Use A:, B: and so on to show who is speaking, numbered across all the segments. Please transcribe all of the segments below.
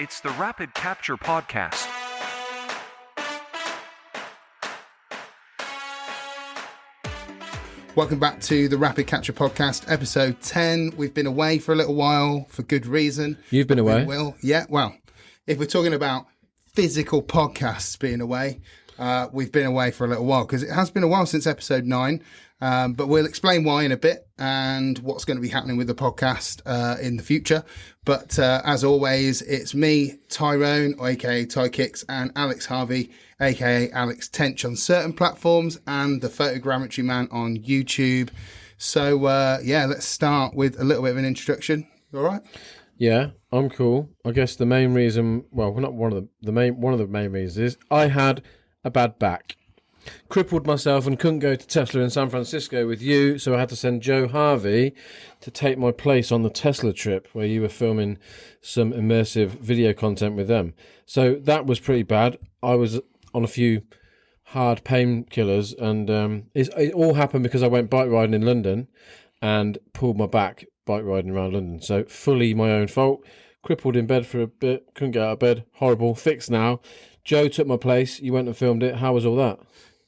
A: It's the Rapid Capture Podcast.
B: Welcome back to the Rapid Capture Podcast, episode 10. We've been away for a little while for good reason.
C: You've been away?
B: Yeah, well, if we're talking about physical podcasts being away, we've been away for a little while because it has been a while since episode 9. But we'll explain why in a bit and what's going to be happening with the podcast in the future. But as always, it's me, Tyrone, aka Ty Kicks, and Alex Harvey, aka Alex Tench on certain platforms, and the Photogrammetry Man on YouTube. So let's start with a little bit of an introduction. All right?
C: Yeah, I'm cool. I guess the main reason, well, not one of the main reasons is I had a bad back. Crippled myself and couldn't go to Tesla in San Francisco with you, so I had to send Joe Harvey to take my place on the Tesla trip where you were filming some immersive video content with them. So that was pretty bad. I was on a few hard painkillers, and it all happened because I went bike riding in London and pulled my back bike riding around London. So fully my own fault. Crippled in bed for a bit, couldn't get out of bed. Horrible. Fixed now. Joe took my place. You went and filmed it. How was all that?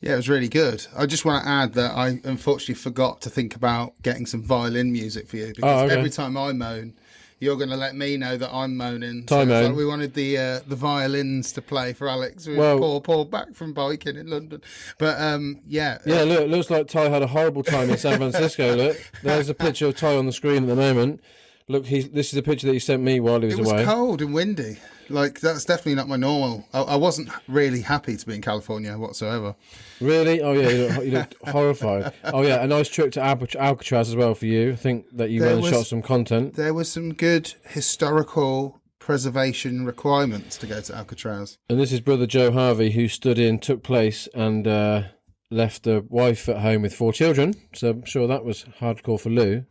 B: Yeah, it was really good. I just want to add that I unfortunately forgot to think about getting some violin music for you because every time I moan, you're going to let me know that I'm moaning. So like we wanted the violins to play for Alex with poor back from biking in London. But yeah,
C: look, it looks like Ty had a horrible time in San Francisco. Look, there's a picture of Ty on the screen at the moment. Look, this is a picture that he sent me while he was away.
B: It was cold and windy. Like, that's definitely not my normal. I wasn't really happy to be in California whatsoever.
C: Really? Oh, yeah, you looked horrified. Oh, yeah, a nice trip to Alcatraz as well for you. I think that you went and shot some content.
B: There was some good historical preservation requirements to go to Alcatraz.
C: And this is brother Joe Harvey, who stood in, took place, and left the wife at home with 4 children. So I'm sure that was hardcore for Lou.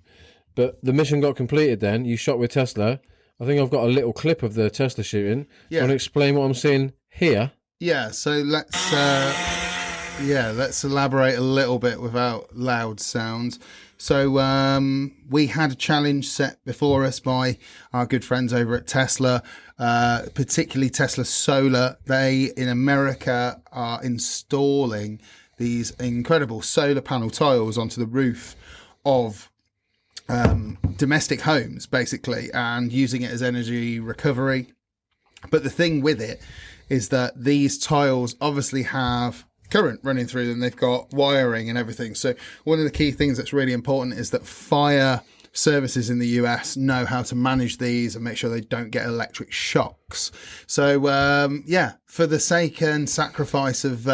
C: But the mission got completed then. You shot with Tesla. I think I've got a little clip of the Tesla shooting. Yeah. Want to explain what I'm seeing here?
B: Yeah, so let's elaborate a little bit without loud sounds. So we had a challenge set before us by our good friends over at Tesla, particularly Tesla Solar. They, in America, are installing these incredible solar panel tiles onto the roof of domestic homes, basically, and using it as energy recovery. But the thing with it is that these tiles obviously have current running through them. They've got wiring and everything. So one of the key things that's really important is that fire services in the US know how to manage these and make sure they don't get electric shocks. So for the sake and sacrifice of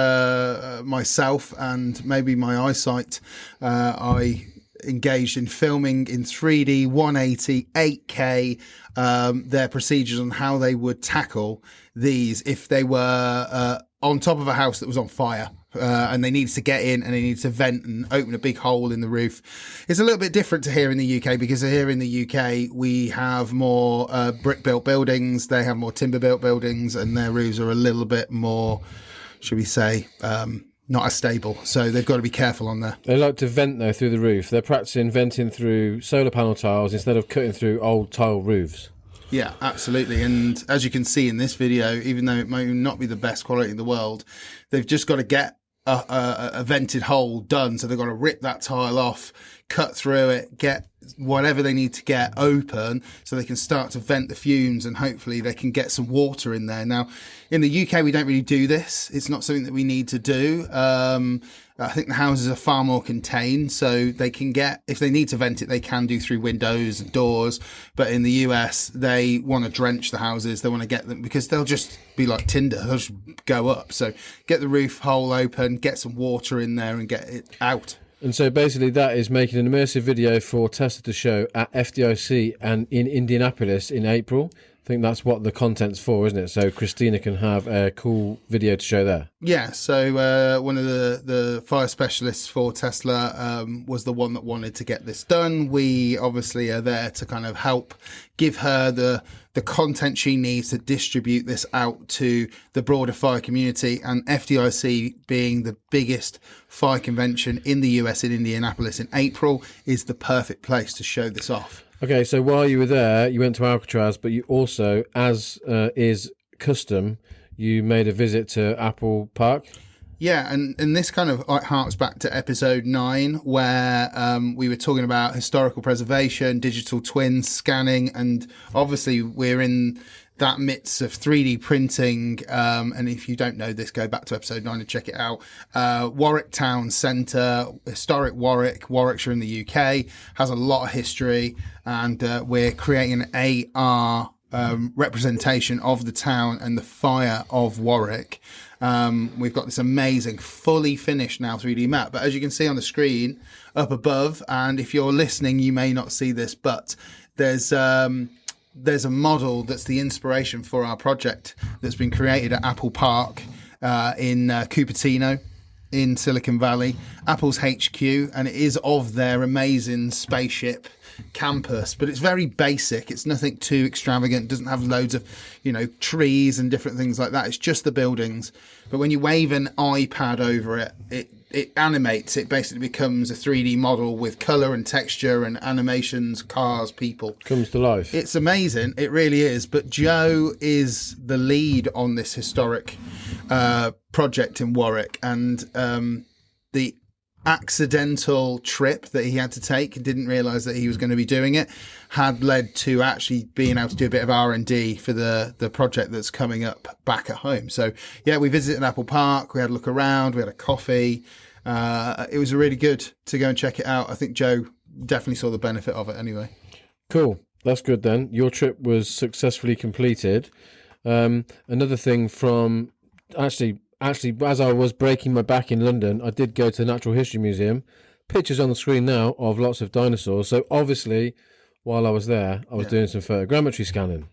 B: myself and maybe my eyesight, I engaged in filming in 3D, 180, 8K, their procedures on how they would tackle these if they were on top of a house that was on fire. And they needed to get in and they needed to vent and open a big hole in the roof. It's a little bit different to here in the UK because here in the UK we have more brick-built buildings, they have more timber-built buildings, and their roofs are a little bit more, should we say, not as stable, so they've got to be careful on there.
C: They like to vent though through the roof. They're practicing venting through solar panel tiles instead of cutting through old tile roofs.
B: Yeah, absolutely. And as you can see in this video, even though it might not be the best quality in the world, they've just got to get a vented hole done. So they've got to rip that tile off, cut through it, get whatever they need to get open so they can start to vent the fumes, and hopefully they can get some water in there. Now, in the UK, we don't really do this. It's not something that we need to do. I think the houses are far more contained, so they can get, if they need to vent it, they can do through windows and doors. But in the US, they want to drench the houses. They want to get them because they'll just be like tinder. They'll just go up. So get the roof hole open, get some water in there and get it out.
C: And so basically that is making an immersive video for Tesla to show at FDIC and in Indianapolis in April. I think that's what the content's for, isn't it? So Christina can have a cool video to show there.
B: Yeah, so one of the fire specialists for Tesla was the one that wanted to get this done. We obviously are there to kind of help give her the content she needs to distribute this out to the broader fire community. And FDIC, being the biggest fire convention in the US in Indianapolis in April, is the perfect place to show this off.
C: Okay, so while you were there, you went to Alcatraz, but you also, as is custom, you made a visit to Apple Park.
B: Yeah, and this kind of harks back to episode 9, where we were talking about historical preservation, digital twins, scanning, and obviously we're in that midst of 3D printing. And if you don't know this, go back to episode 9 and check it out. Warwick Town Centre, historic Warwickshire in the UK, has a lot of history, and we're creating an AR representation of the town and the fire of Warwick. We've got this amazing, fully finished now 3D map. But as you can see on the screen up above, and if you're listening, you may not see this, but there's a model that's the inspiration for our project that's been created at Apple Park in Cupertino in Silicon Valley, Apple's HQ, and it is of their amazing spaceship campus, but it's very basic. It's nothing too extravagant. It doesn't have loads of, trees and different things like that. It's just the buildings. But when you wave an iPad over it, it animates. It basically becomes a 3D model with color and texture and animations, cars, people.
C: Comes to life.
B: It's amazing. It really is. But Joe is the lead on this historic project in Warwick, and the accidental trip that he had to take and didn't realize that he was going to be doing it had led to actually being able to do a bit of R&D for the project that's coming up back at home. So yeah, we visited Apple Park, we had a look around, we had a coffee. It was really good to go and check it out. I think Joe definitely saw the benefit of it anyway.
C: Cool, that's good then. Your trip was successfully completed. Another thing from actually, as I was breaking my back in London, I did go to the Natural History Museum. Pictures on the screen now of lots of dinosaurs. So obviously, while I was there, I was doing some photogrammetry scanning.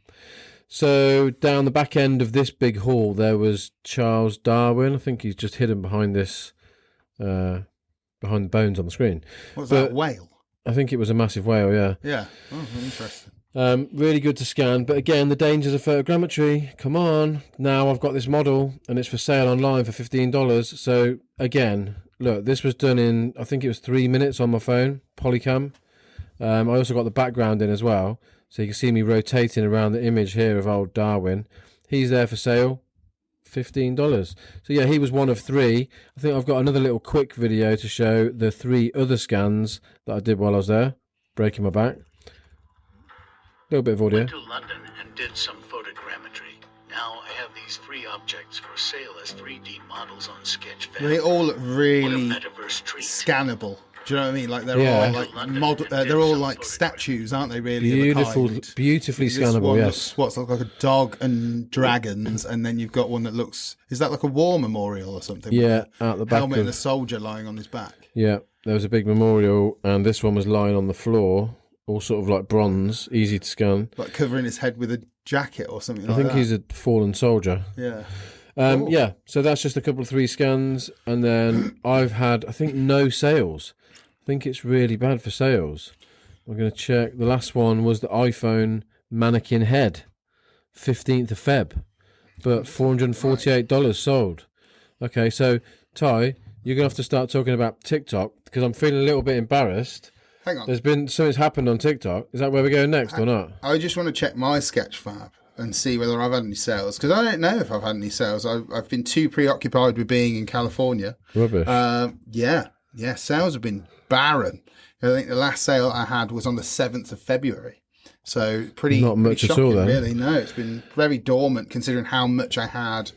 C: So down the back end of this big hall, there was Charles Darwin. I think he's just hidden behind this, behind the bones on the screen.
B: What's that, whale?
C: I think it was a massive whale, yeah.
B: Yeah. Oh, interesting.
C: Really good to scan, but again, the dangers of photogrammetry. Come on, now I've got this model and it's for sale online for $15. So again, look, this was done in, I think it was 3 minutes on my phone, Polycam. I also got the background in as well, so you can see me rotating around the image here of old Darwin. He's there for sale, $15. So yeah, he was one of 3. I think I've got another little quick video to show the 3 other scans that I did while I was there, breaking my back. A little bit of audio.
D: Went to London and did some photogrammetry. Now I have these 3 objects for sale as 3D models on Sketchfab.
B: They all look really
D: What a metaverse treat.
B: scannable. Do you know what I mean? Like they're
C: Yeah.
B: all like they're all like statues, aren't they? Really,
C: Beautiful,
B: of a kind?
C: beautifully
B: This
C: scannable.
B: one
C: Yes.
B: looks like a dog and dragons, and then you've got one that looks. Is that like a war memorial or something?
C: Yeah,
B: With
C: out the
B: a
C: back
B: helmet
C: of.
B: and a soldier lying on his back.
C: Yeah, there was a big memorial, and this one was lying on the floor, all sort of like bronze, easy to scan.
B: Like covering his head with a jacket or something
C: I
B: like
C: think
B: that.
C: he's a fallen soldier.
B: Yeah. Cool.
C: Yeah, so that's just a couple of 3 scans, and then I've had, I think, no sales. I think it's really bad for sales. I'm going to check. The last one was the iPhone mannequin head, 15th of Feb, but $448 sold. Okay, so Ty, you're going to have to start talking about TikTok, because I'm feeling a little bit embarrassed.
B: Hang on.
C: There's been something's happened on TikTok. Is that where we're going next or not?
B: I just want to check my Sketchfab and see whether I've had any sales, because I don't know if I've had any sales. I've been too preoccupied with being in California.
C: Rubbish.
B: Yeah, sales have been barren. I think the last sale I had was on the 7th of February. So pretty
C: Not much
B: pretty
C: at all
B: shocking,
C: then.
B: really. No, it's been very dormant considering how much I had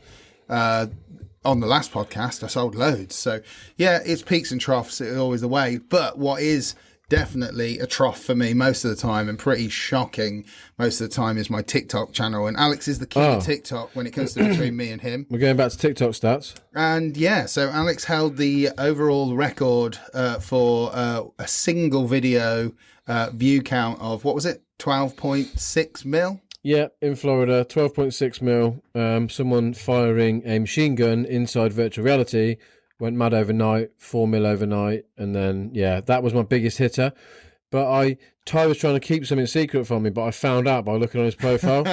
B: on the last podcast. I sold loads. So yeah, it's peaks and troughs. It's always the way. But what is definitely a trough for me most of the time, and pretty shocking most of the time, is my TikTok channel. And Alex is the king of TikTok when it comes to between me and him.
C: We're going back to TikTok stats.
B: And yeah, so Alex held the overall record for a single video view count of, what was it, 12.6 mil?
C: Yeah, in Florida, 12.6 mil. Someone firing a machine gun inside virtual reality went mad overnight, 4 mil overnight, and then yeah, that was my biggest hitter. But Ty was trying to keep something secret from me, but I found out by looking on his profile.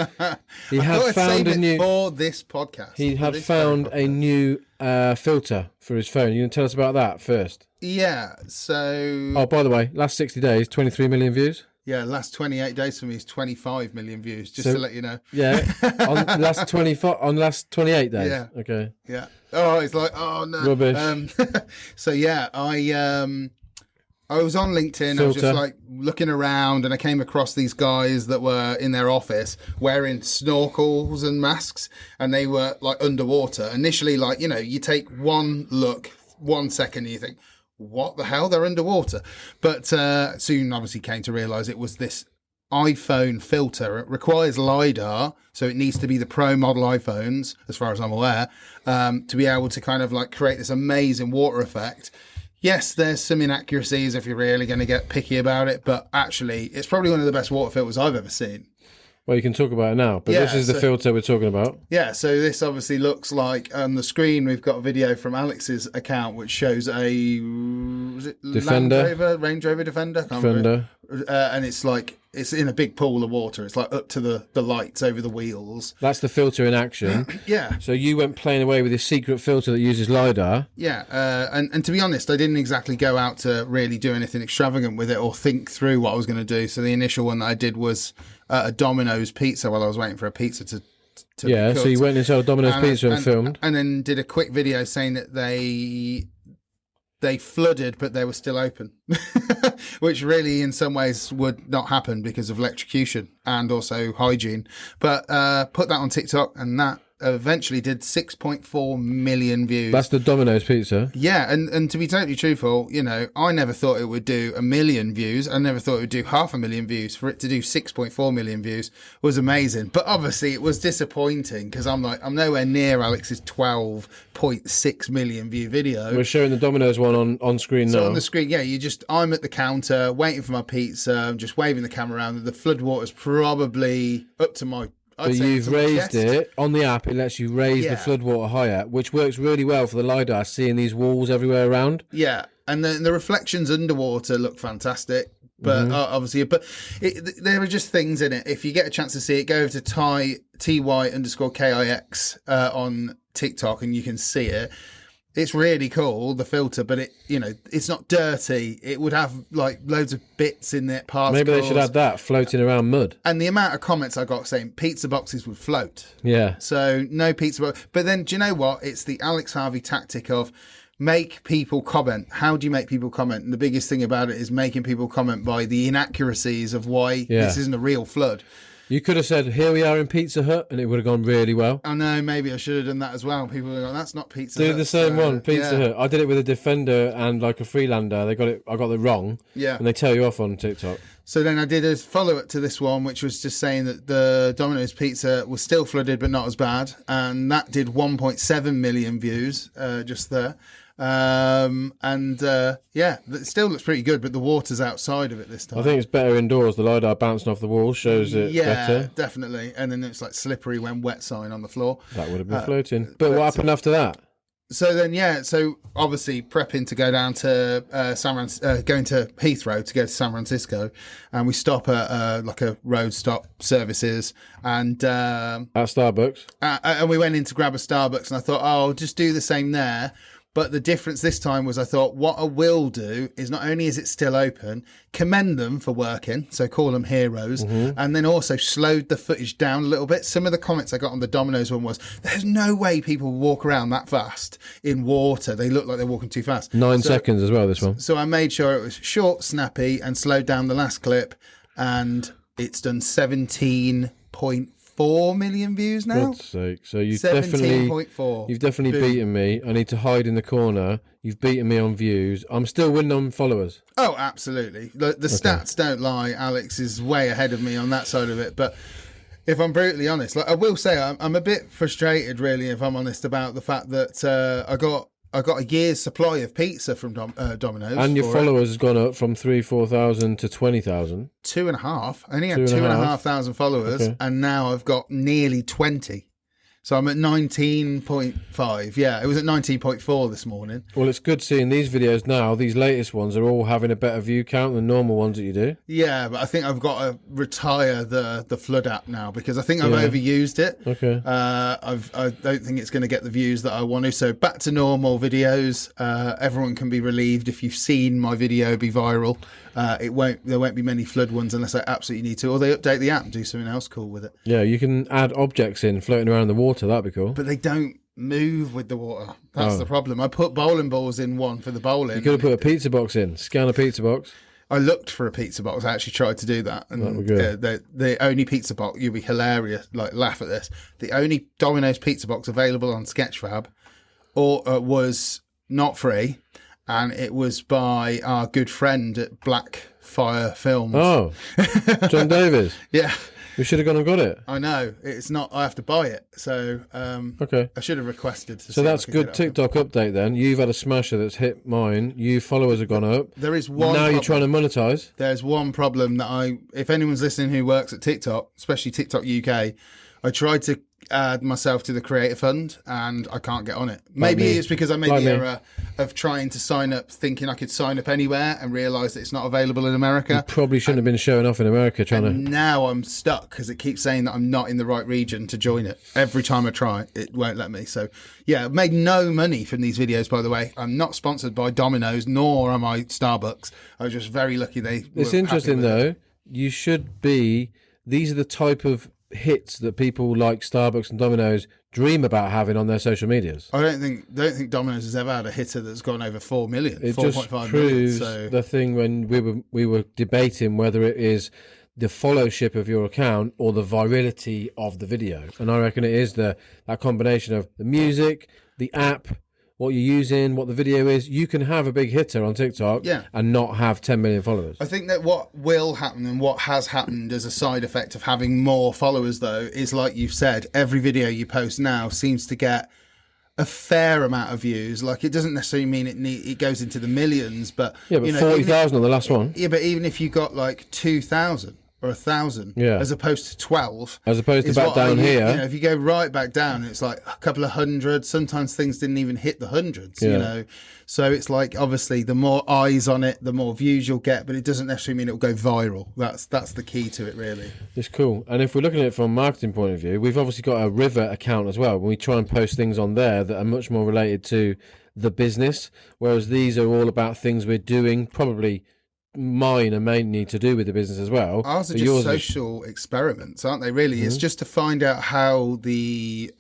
C: He
B: I
C: had
B: thought I'd
C: found
B: save
C: a
B: it
C: new.
B: for this podcast.
C: He
B: for
C: had
B: this
C: found
B: very
C: a
B: podcast.
C: new filter for his phone. You can tell us about that first.
B: Yeah. So
C: Oh, by the way, last 60 days, 23 million views.
B: Yeah, last 28 days for me is 25 million views, just
C: So-
B: to let you know.
C: Yeah, on last 28 days.
B: Yeah.
C: Okay.
B: Yeah. Oh, it's like, oh no.
C: Rubbish.
B: So yeah, I was on LinkedIn. I was just
C: Filter.
B: like looking around, and I came across these guys that were in their office wearing snorkels and masks, and they were like underwater. Initially, like, you know, you take one look, 1 second, and you think, what the hell? They're underwater. But soon, obviously, came to realise it was this iPhone filter. It requires LiDAR, so it needs to be the Pro model iPhones, as far as I'm aware, to be able to kind of like create this amazing water effect. Yes, there's some inaccuracies if you're really going to get picky about it, but actually, it's probably one of the best water filters I've ever seen.
C: Well, you can talk about it now, but
B: Yeah,
C: this is the
B: so-
C: filter we're talking about.
B: Yeah, so this obviously looks like on the screen we've got a video from Alex's account which shows a was it
C: Defender.
B: Range Rover Defender, Can't remember.
C: Defender.
B: And it's like it's in a big pool of water. It's like up to the lights over the wheels.
C: That's the filter in action.
B: Yeah,
C: So you went playing away with this secret filter that uses LiDAR.
B: yeah. And to be honest, I didn't exactly go out to really do anything extravagant with it or think through what I was going to do. So the initial one that I did was a Domino's pizza while I was waiting for a pizza to
C: Yeah,
B: be
C: so
B: cooked.
C: you went inside a Domino's Pizza and filmed.
B: and then did a quick video saying that they flooded, but they were still open, which really, in some ways, would not happen because of electrocution and also hygiene. But put that on TikTok, and that eventually did 6.4 million views.
C: That's the Domino's Pizza.
B: Yeah, and to be totally truthful, you know, I never thought it would do 1 million views. I never thought it would do 500,000 views. For it to do 6.4 million views was amazing. But obviously it was disappointing because I'm nowhere near Alex's 12.6 million view video.
C: We're showing the Domino's one on screen
B: So
C: now.
B: on the screen, yeah, I'm at the counter waiting for my pizza. I'm just waving the camera around. The flood water's probably up to my... I'd
C: But
B: say
C: you've
B: up to my
C: raised
B: chest.
C: it on the app. It lets you raise
B: Yeah.
C: the floodwater higher, which works really well for the LiDAR, seeing these walls everywhere around.
B: Yeah, and the reflections underwater look fantastic. But obviously, there are just things in it. If you get a chance to see it, go over to TY_KIX on TikTok, and you can see it. It's really cool, the filter, but it's not dirty. It would have like loads of bits in it, particles.
C: Maybe they should add that floating around mud.
B: And the amount of comments I got saying pizza boxes would float.
C: Yeah.
B: So no pizza box. But then, do you know what? It's the Alex Harvey tactic of make people comment. How do you make people comment? And the biggest thing about it is making people comment by the inaccuracies of why this isn't a real flood.
C: You could have said, here we are in Pizza Hut, and it would have gone really well.
B: I know, maybe I should have done that as well. People are going, that's not Pizza
C: Do
B: Hut.
C: the same
B: So,
C: one, Pizza
B: yeah.
C: Hut. I did it with a Defender and like a Freelander. I got it wrong.
B: Yeah.
C: And they tell you off on TikTok.
B: So then I did a follow-up to this one, which was just saying that the Domino's Pizza was still flooded, but not as bad. And that did 1.7 million views just there. It still looks pretty good, but the water's outside of it this time.
C: I think it's better indoors. The LiDAR bouncing off the wall shows it better.
B: Definitely. And then it's like slippery when wet sign on the floor.
C: That would have been floating. But what happened after that?
B: So then, so obviously prepping to go down to going to Heathrow to go to San Francisco, and we stop at like a road stop services, and
C: At Starbucks.
B: and we went in to grab a Starbucks, and I thought, oh, I'll just do the same there. But the difference this time was I thought what I will do is not only is it still open, commend them for working, so call them heroes, and then also slowed the footage down a little bit. Some of the comments I got on the Domino's one was, there's no way people walk around that fast in water. They look like they're walking too fast.
C: 9 seconds as well, this one.
B: So I made sure it was short, snappy, and slowed down the last clip, and it's done 17.4 million views now.
C: God's sake. So you've
B: 17.4.
C: definitely
B: Boom.
C: beaten me. I need to hide in the corner. You've beaten me on views. I'm still winning on followers.
B: Oh, absolutely. The stats don't lie. Alex is way ahead of me on that side of it. But if I'm brutally honest, like I will say, I'm a bit frustrated, really, if I'm honest, about the fact that I got a year's supply of pizza from Domino's.
C: And your
B: for it.
C: followers has gone up from 3,000-4,000 to 20,000.
B: 2.5. I only had
C: 2.5.
B: 2,500 followers,
C: Okay.
B: and now I've got nearly 20. So I'm at 19.5. Yeah, it was at 19.4 this morning.
C: Well, it's good seeing these videos now. These latest ones are all having a better view count than normal ones that you do.
B: Yeah, but I think I've got to retire the Flood app now because I think I've overused it.
C: Okay.
B: I don't think it's going to get the views that I want to. So back to normal videos. Everyone can be relieved if you've seen my video be viral. There won't be many Flood ones unless I absolutely need to, or they update the app and do something else cool with it.
C: Yeah, you can add objects in floating around in the water. That'd be cool.
B: But they don't move with the water. That's the problem. I put bowling balls in one for the bowling.
C: You could have put a pizza box in. Scan a pizza box.
B: I looked for a pizza box. I actually tried to do that, and
C: That'd be good.
B: the only pizza box, you'll be hilarious, like laugh at this. The only Domino's pizza box available on Sketchfab, was not free, and it was by our good friend at Blackfire Films.
C: Oh, John Davis.
B: Yeah,
C: We should have gone and got it.
B: I know it's not. I have to buy it, so
C: Okay.
B: I should have requested.
C: So that's good TikTok update then. You've had a smasher that's hit mine. You followers have gone up.
B: There is one.
C: Now you're
B: problem.
C: trying to monetize.
B: There's one problem that if anyone's listening who works at TikTok, especially TikTok UK, I tried to add myself to the Creator Fund and I can't get on it. Maybe
C: me.
B: it's because I made
C: Like
B: the
C: me.
B: error of trying to sign up, thinking I could sign up anywhere and realise that it's not available in America.
C: Probably shouldn't have been showing off in America trying to.
B: Now I'm stuck because it keeps saying that I'm not in the right region to join it. Every time I try, it won't let me. So, yeah, I've made no money from these videos, by the way. I'm not sponsored by Domino's, nor am I Starbucks. I was just very lucky they
C: It's
B: were
C: interesting
B: happy with it.
C: though. You should be. These are the type of hits that people like Starbucks and Domino's dream about having on their social medias.
B: I don't think Domino's has ever had a hitter that's gone over 4 million,
C: It
B: 4.5
C: just
B: million.
C: proves
B: So
C: the thing when we were debating whether it is the followship of your account or the virality of the video, and I reckon it is that combination of the music, the app, what you're using, what the video is. You can have a big hitter on TikTok and not have 10 million followers.
B: I think that what will happen and what has happened as a side effect of having more followers, though, is like you've said, every video you post now seems to get a fair amount of views. Like, it doesn't necessarily mean it goes into the millions, but
C: Yeah, but
B: you know,
C: 40,000 on the last one.
B: Yeah, but even if you got like 2,000 or 1,000, as opposed to 12,
C: As opposed to
B: is
C: back
B: what
C: down here.
B: You know, if you go right back down, it's like a couple of hundred. Sometimes things didn't even hit the hundreds. You know, so it's like obviously the more eyes on it, the more views you'll get, but it doesn't necessarily mean it'll go viral. That's the key to it, really.
C: It's cool. And if we're looking at it from a marketing point of view, we've obviously got a River account as well. We try and post things on there that are much more related to the business, whereas these are all about things we're doing, probably mine are mainly to do with the business as well.
B: Ours are
C: but
B: just
C: yours
B: social experiments, aren't they? Really, it's just to find out how the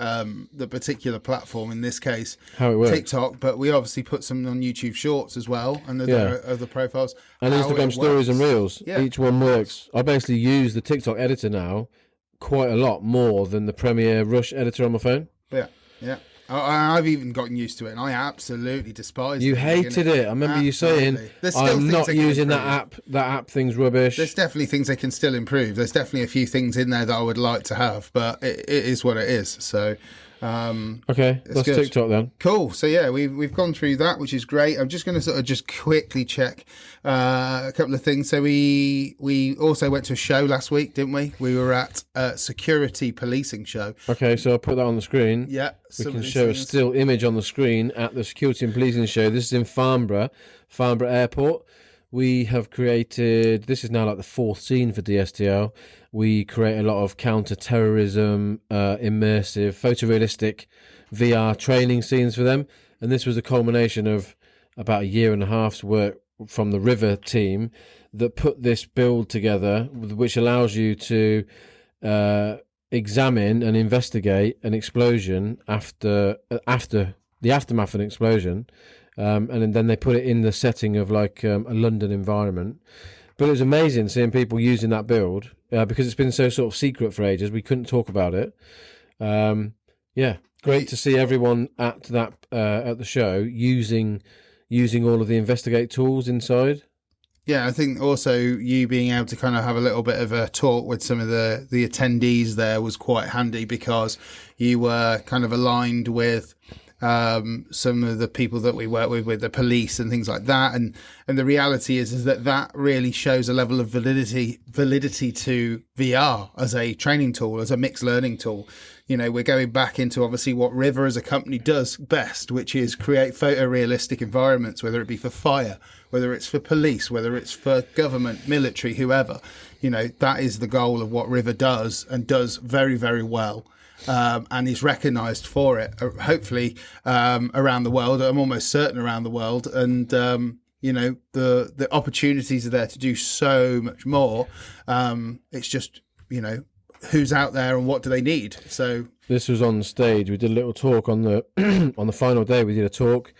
B: particular platform, in this case,
C: How it works.
B: TikTok. But we obviously put some on YouTube Shorts as well, and there are other profiles
C: and
B: how
C: Instagram
B: it
C: stories and
B: works.
C: reels.
B: Yeah,
C: Each one works. I basically use the TikTok editor now quite a lot more than the Premiere Rush editor on my phone.
B: Yeah. I've even gotten used to it, and I absolutely despise it.
C: You
B: at the
C: hated
B: beginning.
C: it. I remember you saying,
B: Absolutely. There's still
C: I'm
B: things
C: not
B: they can
C: using that
B: improve.
C: app. That app thing's rubbish.
B: There's definitely things they can still improve. There's definitely a few things in there that I would like to have, but it is what it is. So,
C: Okay, that's
B: good.
C: TikTok then.
B: cool. So yeah, we've gone through that, which is great. I'm just going to sort of just quickly check a couple of things. So we also went to a show last week, didn't we? We were at a security policing show.
C: Okay, so I'll put that on the screen.
B: Yeah,
C: We
B: some of
C: can
B: these
C: show a
B: things.
C: still image on the screen at the Security and Policing Show. This is in Farnborough Airport. We have created, this is now like the fourth scene for DSTL. We create a lot of counter-terrorism, immersive, photorealistic VR training scenes for them. And this was a culmination of about a year and a half's work from the River team that put this build together, which allows you to examine and investigate an explosion after the aftermath of an explosion, and then they put it in the setting of like a London environment. But it was amazing seeing people using that build because it's been so sort of secret for ages. We couldn't talk about it. Great to see everyone at that at the show using all of the investigate tools inside.
B: Yeah, I think also you being able to kind of have a little bit of a talk with some of the attendees there was quite handy because you were kind of aligned with some of the people that we work with the police and things like that. And the reality is that really shows a level of validity to VR as a training tool, as a mixed learning tool. You know, we're going back into obviously what River as a company does best, which is create photorealistic environments, whether it be for fire, whether it's for police, whether it's for government, military, whoever. You know, that is the goal of what River does, and does very, very well. And is recognised for it, hopefully around the world. I'm almost certain around the world. And, you know, the opportunities are there to do so much more. It's just, you know, who's out there and what do they need. So
C: this was on stage. We did a little talk on the on the final day. We did a talk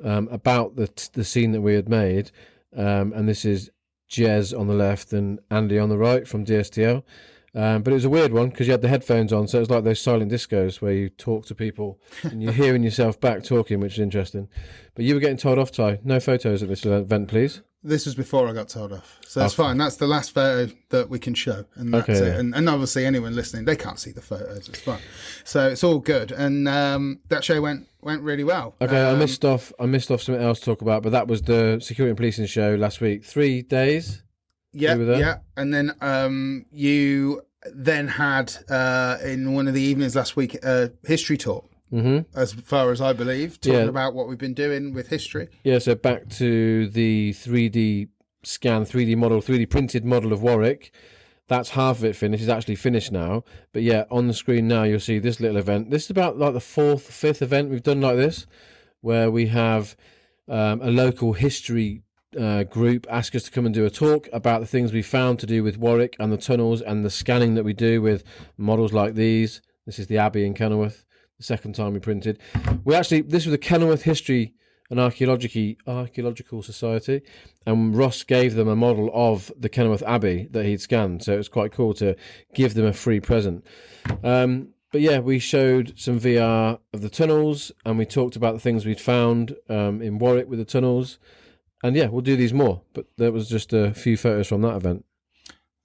C: about the scene that we had made, and this is Jez on the left and Andy on the right from DSTL. But it was a weird one because you had the headphones on, so it was like those silent discos where you talk to people and you're hearing yourself back talking, which is interesting. But you were getting told off, Ty. No photos at this event, please.
B: This was before I got told off, so that's fine. That's the last photo that we can show, and that's it. Yeah. And obviously, anyone listening, they can't see the photos. It's fine, so it's all good. And that show went really well.
C: Okay, I missed off something else to talk about, but that was the security and policing show last week. 3 days.
B: Yeah. And then you then had in one of the evenings last week a history talk. Mm-hmm. As far as I believe, talking about what we've been doing with history.
C: Yeah, so back to the 3D scan, 3D model, 3D printed model of Warwick. That's half of it finished. It's actually finished now. But yeah, on the screen now you'll see this little event. This is about like the 4th, 5th event we've done like this, where we have a local history group ask us to come and do a talk about the things we found to do with Warwick and the tunnels and the scanning that we do with models like these. This is the Abbey in Kenilworth. The second time we printed. This was the Kenilworth History and Archaeological Society, and Ross gave them a model of the Kenilworth Abbey that he'd scanned, so it was quite cool to give them a free present. But yeah, we showed some VR of the tunnels, and we talked about the things we'd found in Warwick with the tunnels, and yeah, we'll do these more, but there was just a few photos from that event.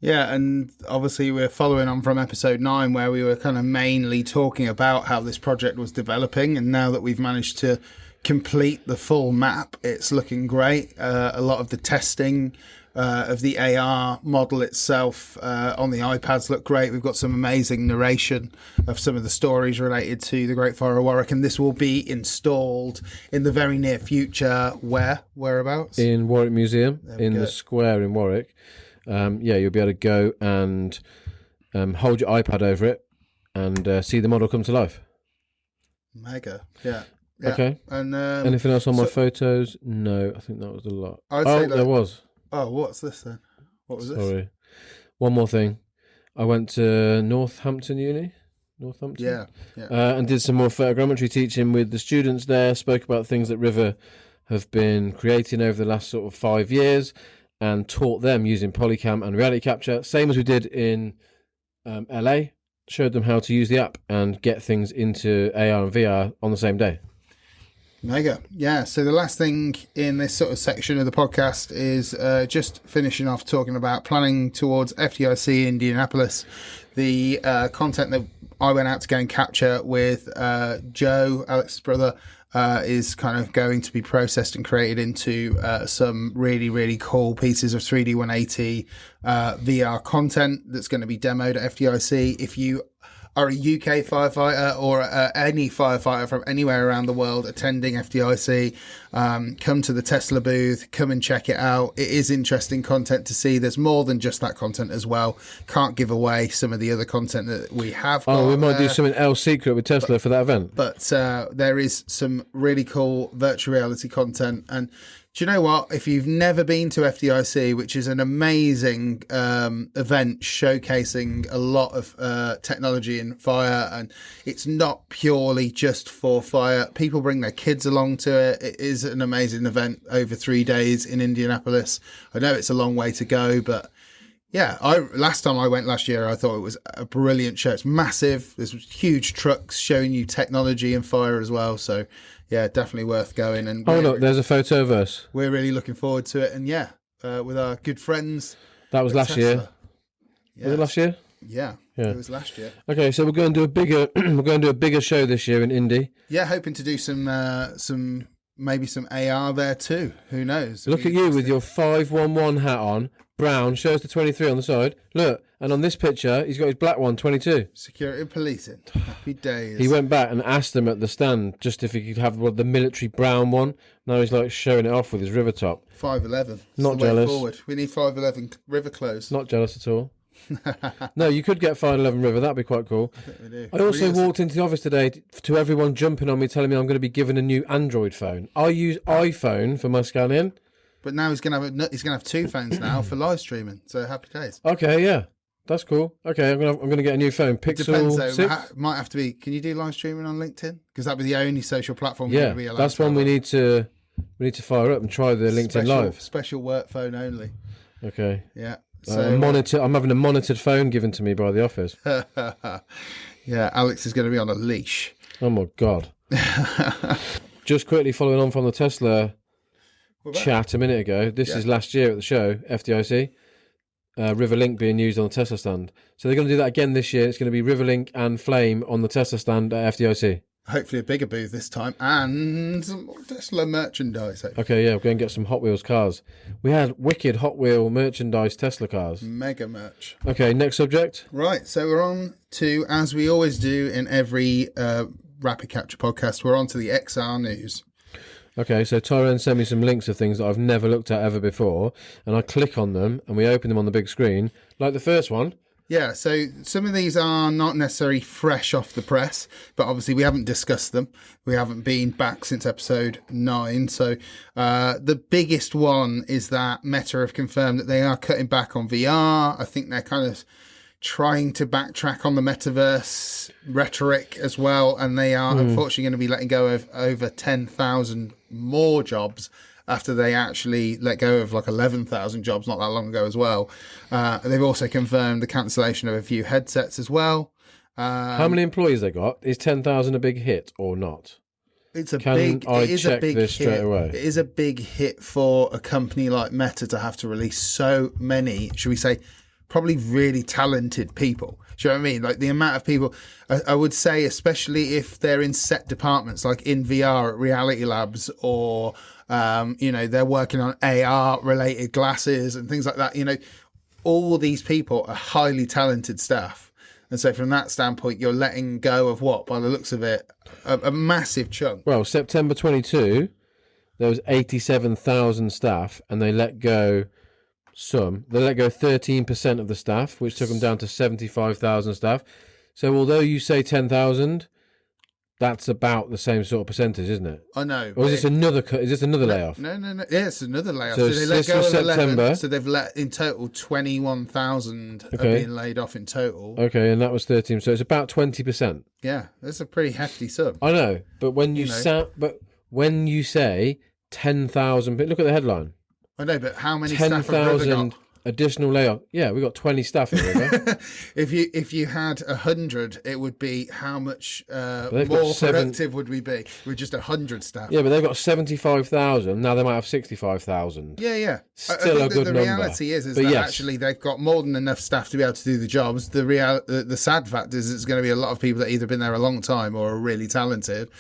B: Yeah, and obviously we're following on from episode 9 where we were kind of mainly talking about how this project was developing, and now that we've managed to complete the full map, it's looking great. A lot of the testing of the AR model itself on the iPads look great. We've got some amazing narration of some of the stories related to the Great Fire of Warwick, and this will be installed in the very near future. Whereabouts?
C: In Warwick Museum, in the square in Warwick. You'll be able to go and hold your iPad over it and see the model come to life.
B: Mega, yeah.
C: Okay.
B: And
C: anything else on my photos? No, I think that was a lot.
B: There
C: was.
B: Oh, what's this then? What was this?
C: Sorry. One more thing. I went to Northampton Uni.
B: Yeah.
C: And did some more photogrammetry teaching with the students there. Spoke about things that River have been creating over the last sort of 5 years, and taught them using Polycam and reality capture, same as we did in LA. Showed them how to use the app and get things into AR and VR on the same day.
B: Mega. Yeah, so the last thing in this sort of section of the podcast is just finishing off talking about planning towards FDIC Indianapolis, the content that I went out to go and capture with Joe, Alex's brother, is kind of going to be processed and created into some really, really cool pieces of 3D 180 VR content that's going to be demoed at FDIC. If you are a UK firefighter or any firefighter from anywhere around the world attending FDIC, come to the Tesla booth, come and check it out. It is interesting content to see. There's more than just that content as well. Can't give away some of the other content that we have got.
C: We might do something else secret with Tesla for that event.
B: But there is some really cool virtual reality content. And do you know what? If you've never been to FDIC, which is an amazing event showcasing a lot of technology in fire, and it's not purely just for fire. People bring their kids along to it. It is an amazing event over 3 days in Indianapolis. I know it's a long way to go, but yeah, last time I went last year, I thought it was a brilliant show. It's massive. There's huge trucks showing you technology and fire as well. So yeah, definitely worth going. And
C: look, there's a photo of us.
B: We're really looking forward to it. And yeah, with our good friends.
C: That was last
B: Tesla.
C: year. Yeah. Was it last year?
B: Yeah,
C: Yeah.
B: it was last year.
C: Okay, so we're going to do a bigger we're going to do a bigger show this year in Indy.
B: Yeah, hoping to do some maybe some AR there too. Who knows?
C: Look at you with your 511 hat on, brown, shows the 23 on the side. Look, and on this picture, he's got his black one, 22.
B: security and policing. Happy days.
C: He went back and asked them at the stand just if he could have the military brown one. Now he's like showing it off with his river top.
B: 511.
C: Not
B: the way
C: jealous.
B: Forward. We need 511 river clothes.
C: Not jealous at all. No, you could get 511 River. That'd be quite cool.
B: I think we do.
C: I also
B: Really is.
C: walked into the office today to everyone jumping on me, telling me I'm going to be given a new Android phone. I use iPhone for my scanning.
B: But now he's gonna have two phones now for live streaming. So happy days.
C: Okay, yeah, that's cool. Okay, I'm gonna get a new phone. Pixel
B: Depends though.
C: 6?
B: Might have to be. Can you do live streaming on LinkedIn? Because that'd be the only social platform. You're
C: Yeah,
B: gonna be allowed
C: that's
B: to
C: one
B: have
C: we
B: on.
C: need to fire up and try the LinkedIn Live.
B: Special work phone only.
C: Okay.
B: Yeah.
C: A
B: So
C: monitor. I'm having a monitored phone given to me by the office.
B: yeah, Alex is going to be on a leash.
C: Oh my god. Just quickly following on from the Tesla chat a minute ago. This is last year at the show, FDIC. Riverlink being used on the Tesla stand. So they're going to do that again this year. It's going to be Riverlink and Flame on the Tesla stand at FDIC.
B: Hopefully a bigger booth this time and some more Tesla merchandise.
C: Okay, yeah, we're going to get some Hot Wheels cars. We had wicked Hot Wheel merchandise Tesla cars.
B: Mega merch.
C: Okay, next subject.
B: Right, so we're on to, as we always do in every Rapid Capture podcast, we're on to the XR news.
C: Okay, so Tyrone sent me some links of things that I've never looked at ever before, and I click on them and we open them on the big screen, like the first one.
B: Yeah, so some of these are not necessarily fresh off the press, but obviously we haven't discussed them. We haven't been back since episode 9. So the biggest one is that Meta have confirmed that they are cutting back on VR. I think they're kind of trying to backtrack on the metaverse rhetoric as well. And they are unfortunately going to be letting go of over 10,000 more jobs after they actually let go of like 11,000 jobs not that long ago as well. They've also confirmed the cancellation of a few headsets as well.
C: How many employees they got? Is 10,000 a big hit or not?
B: It's a
C: Can
B: big.
C: I
B: it is
C: check
B: a big
C: this
B: hit.
C: straight away?
B: It is a big hit for a company like Meta to have to release so many, should we say, probably really talented people. Do you know what I mean? Like the amount of people, I would say, especially if they're in set departments, like in VR at Reality Labs, or they're working on AR related glasses and things like that. You know, all these people are highly talented staff. And so from that standpoint, you're letting go of what, by the looks of it, a massive chunk.
C: Well, September 22, there was 87,000 staff, and they let go They let go 13% of the staff, which took them down to 75,000 staff. So although you say 10,000, that's about the same sort of percentage, isn't it?
B: I know.
C: Or is this another Is this another layoff?
B: No. Yeah, it's another layoff.
C: So
B: So they let
C: this
B: go
C: was
B: of 11.
C: September.
B: So they've let in total 21,000 are
C: Okay.
B: being laid off in total.
C: Okay, and that was 13. So it's about 20%.
B: Yeah, that's a pretty hefty sum.
C: I know, but when you say 10,000, look at the headline.
B: I know, but how many staff have River
C: 10,000
B: got?
C: additional layoff. Yeah, we got 20 staff at River.
B: If you had 100, it would be how much
C: they've
B: more
C: got
B: productive would we be with just 100 staff?
C: Yeah, but they've got 75,000. Now they might have 65,000.
B: Yeah.
C: Still
B: I think
C: a good
B: the
C: number.
B: reality is
C: But
B: that
C: yes.
B: actually they've got more than enough staff to be able to do the jobs. The sad fact is it's going to be a lot of people that either been there a long time or are really talented,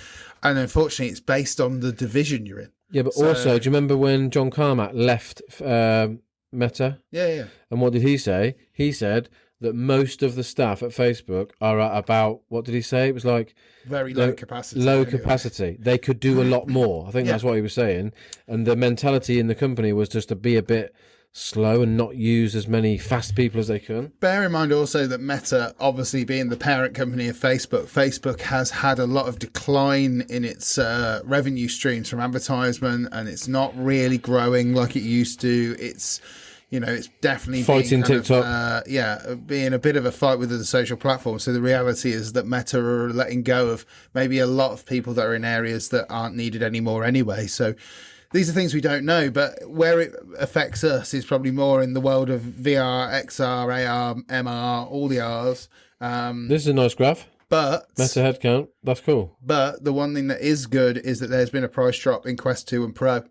B: and unfortunately it's based on the division you're in.
C: Yeah, but also, do you remember when John Carmack left Meta?
B: Yeah.
C: And what did he say? He said that most of the staff at Facebook are at about, what did he say? It was like
B: Very low capacity.
C: Low
B: anyway.
C: capacity. They could do a lot more. I think that's what he was saying. And the mentality in the company was just to be a bit slow and not use as many fast people as they can.
B: Bear in mind also that Meta, obviously being the parent company of Facebook has had a lot of decline in its revenue streams from advertisement, and it's not really growing like it used to. It's definitely
C: Fighting
B: being
C: TikTok.
B: being a bit of a fight with the social platforms. So the reality is that Meta are letting go of maybe a lot of people that are in areas that aren't needed anymore anyway. So these are things we don't know, but where it affects us is probably more in the world of VR, XR, AR, MR, all the Rs.
C: This is a nice graph.
B: But
C: Meta headcount. That's cool.
B: But the one thing that is good is that there's been a price drop in Quest 2 and Pro.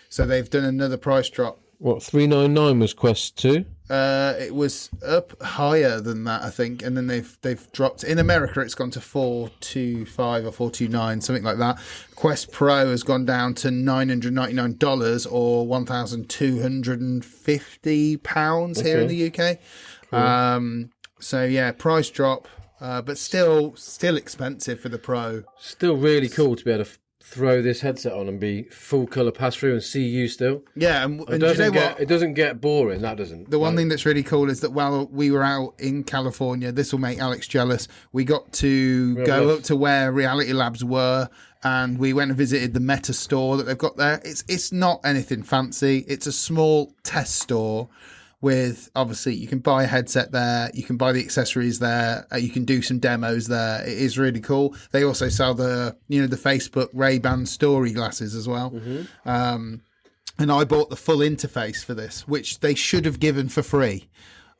B: So they've done another price drop
C: What, 399 was Quest 2?
B: It was up higher than that, I think, and then they've dropped. In America, it's gone to 425 or 429, something like that. Quest Pro has gone down to $999 or £1,250 here in the UK. So yeah, price drop, but still expensive for the Pro.
C: Still really cool to be able to throw this headset on and be full colour pass through and see you still.
B: Yeah, and
C: It
B: do you
C: doesn't
B: know
C: get
B: what?
C: it doesn't get boring. That doesn't.
B: The one thing that's really cool is that while we were out in California, this will make Alex jealous, we got to go up to where Reality Labs were, and we went and visited the Meta store that they've got there. It's not anything fancy. It's a small test store with, obviously, you can buy a headset there, you can buy the accessories there, you can do some demos there. It is really cool. They also sell the Facebook Ray-Ban Story glasses as well. And I bought the full interface for this, which they should have given for free.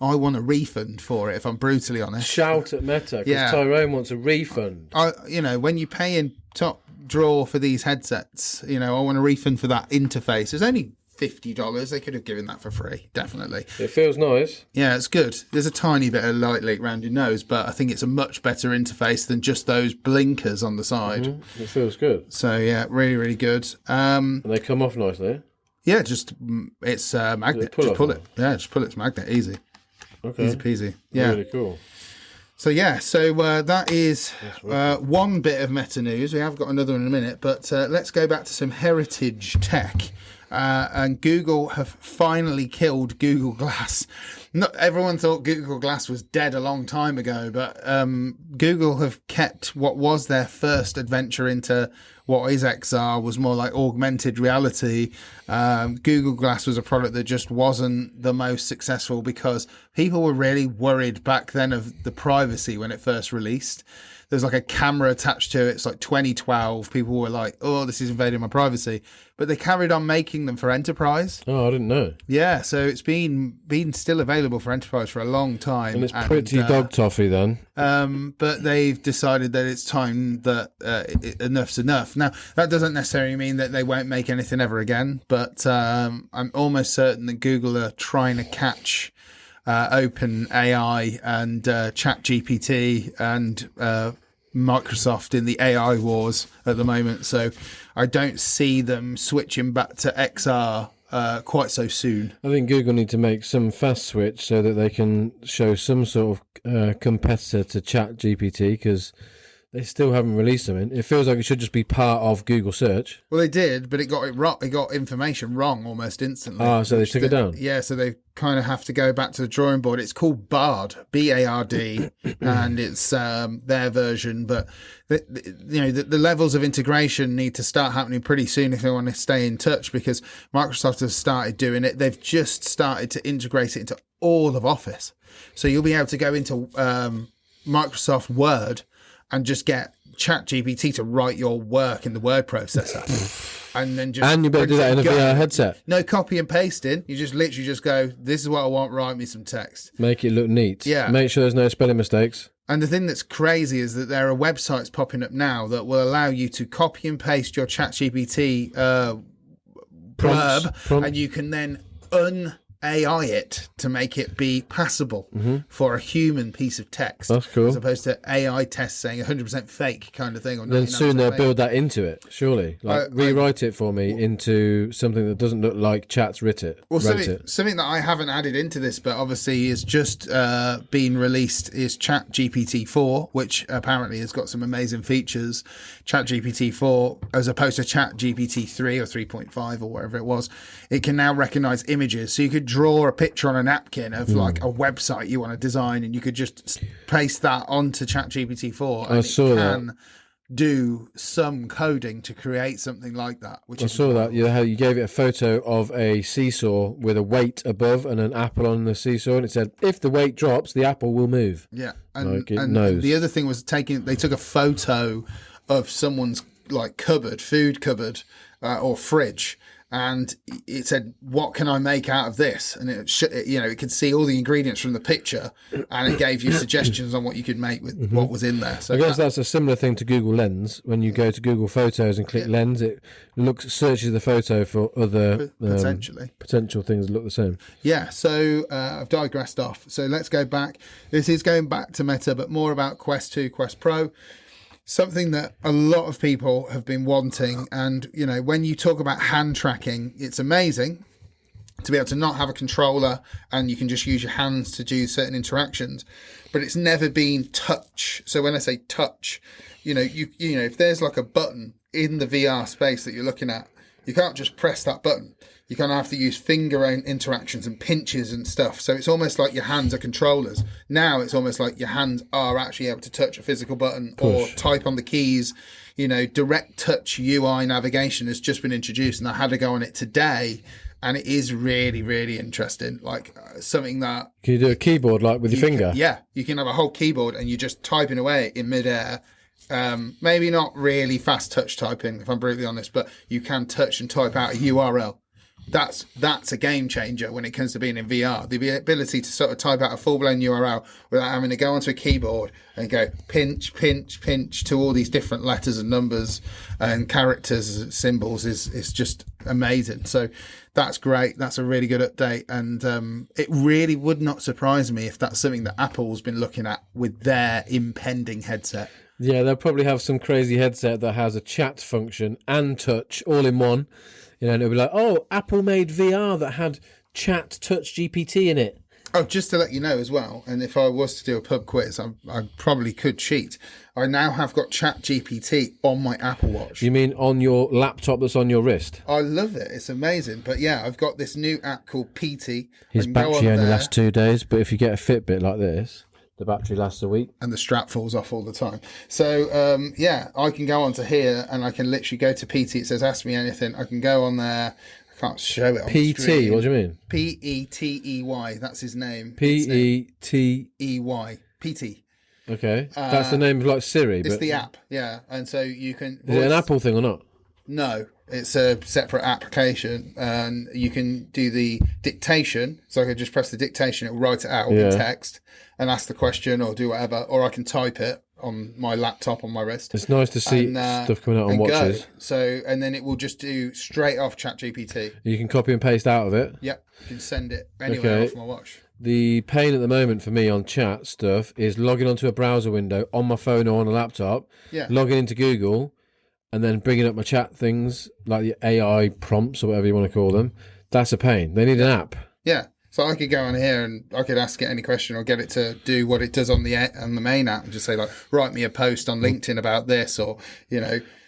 B: I want a refund for it, if I'm brutally honest.
C: Shout at Meta because
B: Yeah.
C: Tyrone wants a refund.
B: When you pay in top drawer for these headsets, I want a refund for that interface. It's only $50. They could have given that for free, definitely.
C: It feels nice.
B: Yeah, it's good. There's a tiny bit of light leak around your nose, but I think it's a much better interface than just those blinkers on the side.
C: It feels good.
B: So yeah, really, really good.
C: And they come off nicely.
B: Yeah, just it's magnet.
C: pull
B: Just
C: off
B: pull
C: one?
B: it. Yeah, just pull it's magnet. Easy,
C: Okay.
B: easy peasy. Yeah.
C: Really cool.
B: So yeah, that is one bit of meta news. We have got another in a minute, but let's go back to some heritage tech. And Google have finally killed Google Glass. Not everyone thought Google Glass was dead a long time ago, but Google have kept what was their first adventure into what is XR, was more like augmented reality. Google Glass was a product that just wasn't the most successful because people were really worried back then of the privacy when it first released. There's like a camera attached to it. It's like 2012. People were like, oh, this is invading my privacy. But they carried on making them for enterprise.
C: Oh, I didn't know.
B: Yeah, so it's been still available for enterprise for a long time.
C: And it's pretty dog toffee then.
B: But they've decided that it's time that enough's enough. Now, that doesn't necessarily mean that they won't make anything ever again. But I'm almost certain that Google are trying to catch OpenAI and ChatGPT and Microsoft in the AI wars at the moment. So I don't see them switching back to XR quite so soon.
C: I think Google need to make some fast switch so that they can show some sort of competitor to ChatGPT because they still haven't released something. It feels like it should just be part of Google search.
B: Well, they did, but it got information wrong almost instantly.
C: Ah, so they took it down?
B: Yeah, so they kind of have to go back to the drawing board. It's called Bard, B-A-R-D, and it's their version. But the levels of integration need to start happening pretty soon if they want to stay in touch, because Microsoft has started doing it. They've just started to integrate it into all of Office. So you'll be able to go into Microsoft Word and just get ChatGPT to write your work in the word processor. And then
C: you better do that in a VR headset.
B: No copy and pasting. You just literally just go, this is what I want, write me some text.
C: Make it look neat.
B: Yeah.
C: Make sure there's no spelling mistakes.
B: And the thing that's crazy is that there are websites popping up now that will allow you to copy and paste your ChatGPT blurb, and you can then AI it to make it be passable for a human piece of text.
C: That's cool.
B: As opposed to AI tests saying 100% fake kind of thing. Or
C: Then soon they'll
B: fake.
C: build that into it, surely. Like rewrite it for me into something that doesn't look like Chat's wrote it.
B: Something that I haven't added into this, but obviously is just been released, is ChatGPT-4, which apparently has got some amazing features. ChatGPT-4, as opposed to ChatGPT-3 or 3.5 or whatever it was, it can now recognize images. So you could draw a picture on a napkin of like a website you want to design, and you could just paste that onto ChatGPT-4, and
C: I saw
B: it
C: that.
B: can do some coding to create something like that. Which
C: I saw that. How you gave it a photo of a seesaw with a weight above and an apple on the seesaw, and it said, if the weight drops, the apple will move.
B: Yeah,
C: Like it
B: and
C: knows.
B: the other thing was they took a photo of someone's like food cupboard or fridge, and it said, "What can I make out of this?" And it could see all the ingredients from the picture, and it gave you suggestions on what you could make with what was in there. So
C: I guess that's a similar thing to Google Lens. When you go to Google Photos and click Lens, it searches the photo for other potential things that look the same.
B: Yeah, so I've digressed off. So let's go back. This is going back to Meta, but more about Quest 2, Quest Pro. Something that a lot of people have been wanting. And, when you talk about hand tracking, it's amazing to be able to not have a controller and you can just use your hands to do certain interactions. But it's never been touch. So when I say touch, if there's like a button in the VR space that you're looking at, you can't just press that button. You kind of have to use finger interactions and pinches and stuff. So it's almost like your hands are controllers. Now it's almost like your hands are actually able to touch a physical button or type on the keys. Direct touch UI navigation has just been introduced, and I had to go on it today. And it is really, really interesting. Like something that...
C: Can you do a keyboard like with your finger?
B: Yeah. You can have a whole keyboard and you're just typing away in midair. Maybe not really fast touch typing, if I'm brutally honest, but you can touch and type out a URL. That's a game changer when it comes to being in VR. The ability to sort of type out a full-blown URL without having to go onto a keyboard and go pinch, pinch, pinch to all these different letters and numbers and characters, symbols is just amazing. So that's great. That's a really good update. And it really would not surprise me if that's something that Apple's been looking at with their impending headset.
C: Yeah, they'll probably have some crazy headset that has a chat function and touch all in one. And it'll be like, oh, Apple made VR that had chat touch GPT in it.
B: Oh, just to let you know as well, and if I was to do a pub quiz, I probably could cheat. I now have got Chat GPT on my Apple Watch.
C: You mean on your laptop that's on your wrist?
B: I love it. It's amazing. But yeah, I've got this new app called PT.
C: His battery only lasts 2 days, but if you get a Fitbit like this, the battery lasts a week.
B: And the strap falls off all the time. So, I can go onto here and I can literally go to PT. It says, ask me anything. I can go on there. I can't show it on the
C: PT,
B: screen.
C: what do you mean?
B: Petey. That's his name.
C: Petey.
B: PT.
C: Okay. That's the name of like Siri.
B: It's the app, yeah. And so you can...
C: Is it an Apple thing or not?
B: No, it's a separate application, and you can do the dictation. So I could just press the dictation, it will write it out in text and ask the question or do whatever, or I can type it on my laptop on my wrist.
C: It's nice to see stuff coming out on watches.
B: Go. So, and then it will just do straight off ChatGPT.
C: You can copy and paste out of it.
B: Yep, you can send it anywhere off my watch.
C: The pain at the moment for me on chat stuff is logging onto a browser window on my phone or on a laptop, logging into Google, and then bringing up my chat things, like the AI prompts or whatever you want to call them. That's a pain. They need an app.
B: Yeah. So I could go on here and I could ask it any question or get it to do what it does on the main app and just say, like, write me a post on LinkedIn about this, or,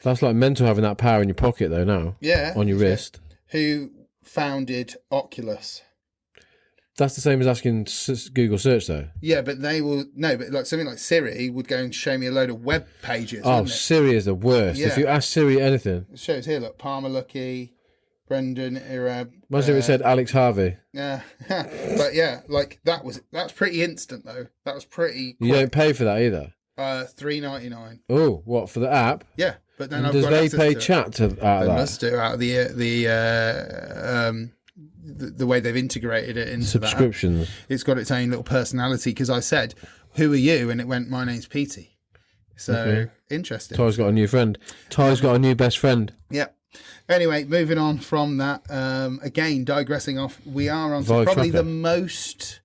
C: That's like mental having that power in your pocket, though, now.
B: Yeah.
C: On your wrist.
B: Who founded Oculus?
C: That's the same as asking Google search, though.
B: Yeah, but but like something like Siri would go and show me a load of web pages.
C: Oh, Siri is the worst.
B: Yeah.
C: If you ask Siri anything.
B: It shows here, look, Palmer Lucky, Brendan Irab.
C: Imagine if it said Alex Harvey.
B: Yeah. But yeah, like that's pretty instant though. That was pretty quick.
C: You don't pay for that either.
B: $3.99.
C: Oh, what, for the app?
B: Yeah. But then
C: does they pay chat out of that?
B: They must do out of the way they've integrated it into
C: subscriptions.
B: It's got its own little personality, because I said, who are you? And it went, my name's Petey. So interesting.
C: Ty's got a new friend. Ty's got a new best friend.
B: Yep. Anyway, moving on from that, again, digressing off, we are on to
C: Vive
B: probably
C: Tracker.
B: the most